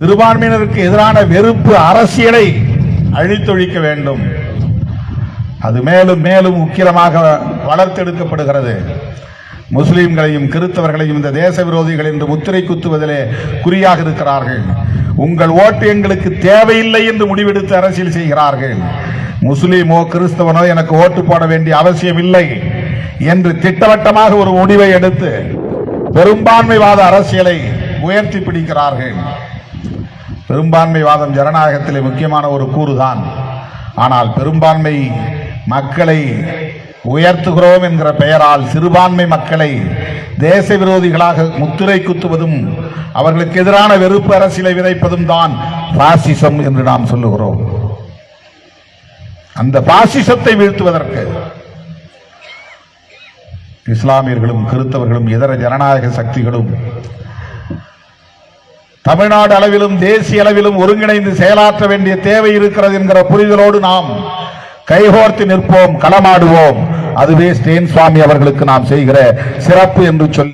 சிறுபான்மையினருக்கு எதிரான வெறுப்பு அரசியலை அழித்தொழிக்க வேண்டும். அது மேலும் மேலும் உக்கிரமாக வளர்த்தெடுக்கப்படுகிறது. முஸ்லிம்களையும் கிறிஸ்தவர்களையும் இந்த தேச விரோதிகள் என்று முத்திரை குத்துவதிலே குறியாக இருக்கிறார்கள். உங்கள் ஓட்டு எங்களுக்கு தேவையில்லை என்று முடிவெடுத்து அரசியல் செய்கிறார்கள். முஸ்லிமோ கிறிஸ்தவனோ எனக்கு ஓட்டு போட வேண்டிய அவசியம் இல்லை என்று திட்டவட்டமாக ஒரு முடிவை எடுத்து பெரும்பான்மைவாத அரசியலை உயர்த்தி பிடிக்கிறார்கள். பெரும்பான்மைவாதம் ஜனநாயகத்திலே முக்கியமான ஒரு கூறுதான். ஆனால் பெரும்பான்மை மக்களை உயர்த்துகிறோம் என்கிற பெயரால் சிறுபான்மை மக்களை தேச விரோதிகளாக முத்திரை குத்துவதும் அவர்களுக்கு எதிரான வெறுப்பு அரசியலை விதைப்பதும் தான் பாசிசம் என்று நாம் சொல்லுகிறோம். அந்த பாசிசத்தை வீழ்த்துவதற்கு இஸ்லாமியர்களும் கிறிஸ்தவர்களும் இதர ஜனநாயக சக்திகளும் தமிழ்நாடு அளவிலும் தேசிய அளவிலும் ஒருங்கிணைந்து செயலாற்ற வேண்டிய தேவை இருக்கிறது என்கிற புரிதலோடு நாம் கைகோர்த்து நிற்போம், களமாடுவோம். அதுவே ஸ்டேன் சுவாமி அவர்களுக்கு நாம் செய்கிற சிறப்பு என்று சொல்லி